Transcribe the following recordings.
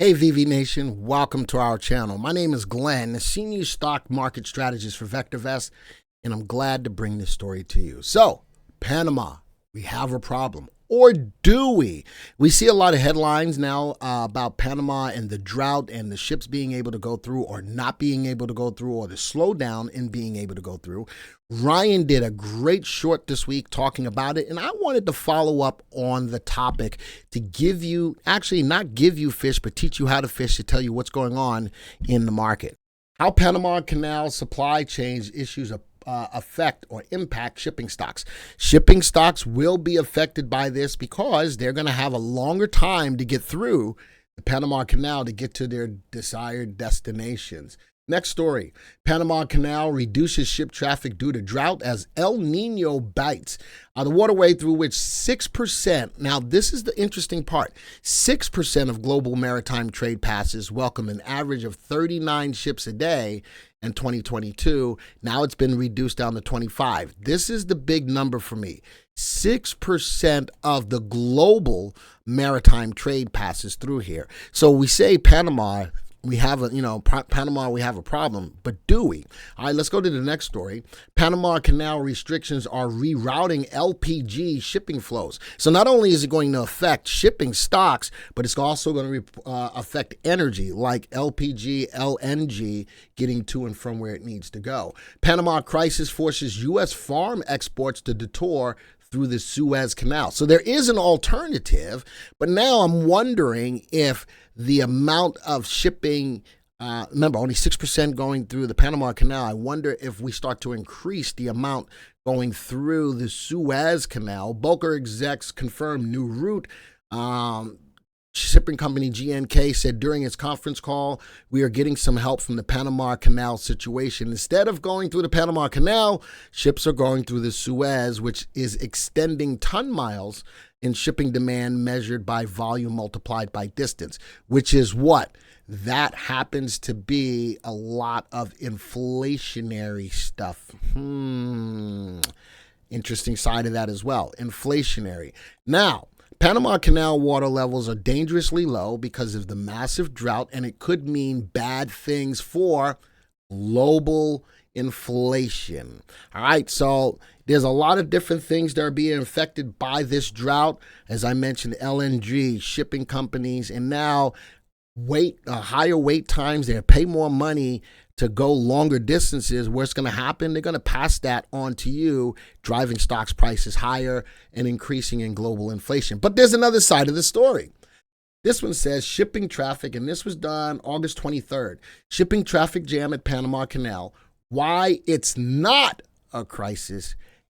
Hey VV Nation, welcome to our channel. My name is Glenn, the Senior Stock Market Strategist for VectorVest, and I'm glad to bring this story to you. So, Panama, we have a problem. Or do we? We see a lot of headlines now about Panama and the drought and the ships being able to go through or not being able to go through, or the slowdown in being able to go through. Ryan did a great short this week talking about it, and I wanted to follow up on the topic to give you, actually not give you fish, but teach you how to fish, to tell you what's going on in the market. How Panama Canal supply chains issues affect or impact shipping stocks. Shipping stocks will be affected by this because they're going to have a longer time to get through the Panama Canal to get to their desired destinations. Next story, Panama Canal reduces ship traffic due to drought as El Nino bites. The waterway through which 6%, now this is the interesting part, 6% of global maritime trade passes welcome an average of 39 ships a day in 2022. Now it's been reduced down to 25. This is the big number for me. 6% of the global maritime trade passes through here. So we say Panama, we have Panama, we have a problem, but do we? All right, let's go to the next story. Panama Canal restrictions are rerouting LPG shipping flows. So not only is it going to affect shipping stocks, but it's also going to affect energy like LPG, LNG getting to and from where it needs to go. Panama crisis forces U.S. farm exports to detour through the Suez Canal. So there is an alternative, but now I'm wondering if the amount of shipping, remember only 6% going through the Panama Canal, I wonder if we start to increase the amount going through the Suez Canal. Bulker execs confirm new route. Shipping company GNK said during its conference call, we are getting some help from the Panama Canal situation. Instead of going through the Panama Canal, ships are going through the Suez, which is extending ton miles in shipping demand measured by volume multiplied by distance, which is what? That happens to be a lot of inflationary stuff. Interesting side of that as well. Inflationary. Now, Panama Canal water levels are dangerously low because of the massive drought, and it could mean bad things for global inflation. All right, so there's a lot of different things that are being affected by this drought. As I mentioned, LNG, shipping companies, and now higher wait times. They pay more money to go longer distances. What's going to happen? They're going to pass that on to you, driving stocks prices higher and increasing in global inflation. But there's another side of the story. This one says shipping traffic, and this was done August 23rd. Shipping traffic jam at Panama Canal. Why it's not a crisis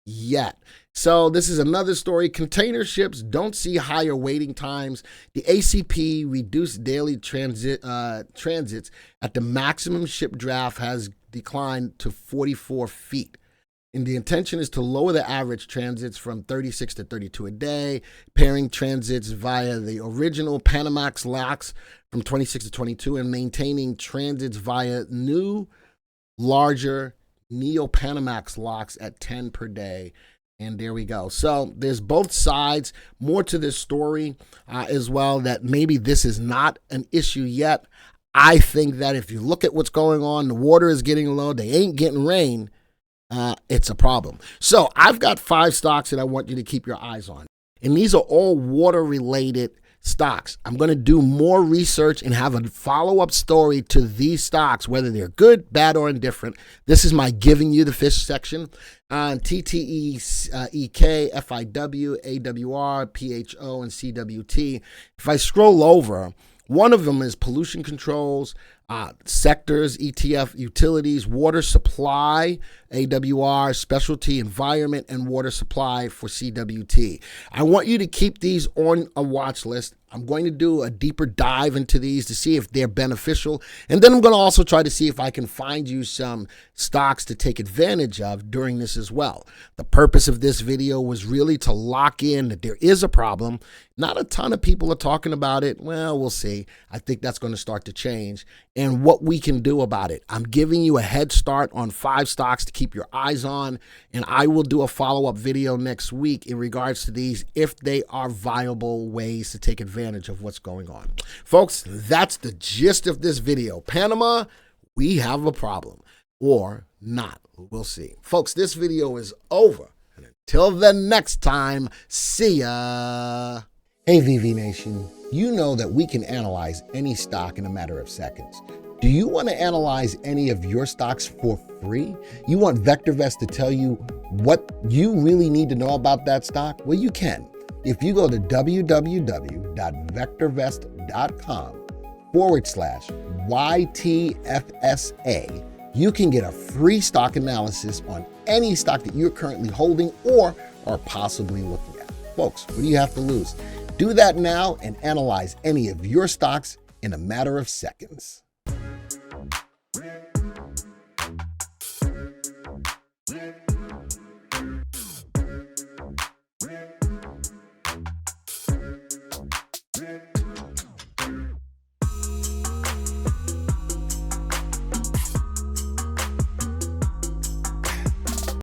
yet. So this is another story. Container ships don't see higher waiting times. The ACP reduced daily transits at the maximum ship draft has declined to 44 feet. And the intention is to lower the average transits from 36 to 32 a day, pairing transits via the original Panamax locks from 26 to 22, and maintaining transits via new, larger Neo-Panamax locks at 10 per day. And there we go. So there's both sides. More to this story as well, that maybe this is not an issue yet. I think that if you look at what's going on, the water is getting low, they ain't getting rain, it's a problem. So I've got 5 stocks that I want you to keep your eyes on. And these are all water-related stocks. I'm going to do more research and have a follow-up story to these stocks, whether they're good, bad, or indifferent. This is my giving you the fish section on TTEK, FIW, AWR, PHO, and CWT. If I scroll over, one of them is pollution controls, sectors, ETF, utilities, water supply, AWR, specialty, environment, and water supply for CWT. I want you to keep these on a watch list. I'm going to do a deeper dive into these to see if they're beneficial. And then I'm going to also try to see if I can find you some stocks to take advantage of during this as well. The purpose of this video was really to lock in that there is a problem. Not a ton of people are talking about it. Well, we'll see. I think that's going to start to change and what we can do about it. I'm giving you a head start on 5 stocks to keep your eyes on, and I will do a follow-up video next week in regards to these if they are viable ways to take advantage of what's going on. Folks, that's the gist of this video. Panama, we have a problem, or not. We'll see. Folks, this video is over. And until the next time, see ya. Hey VV Nation, you know that we can analyze any stock in a matter of seconds. Do you want to analyze any of your stocks for free? You want VectorVest to tell you what you really need to know about that stock? Well, you can. If you go to www.vectorvest.com/YTFSA, you can get a free stock analysis on any stock that you're currently holding or are possibly looking at. Folks, what do you have to lose? Do that now and analyze any of your stocks in a matter of seconds.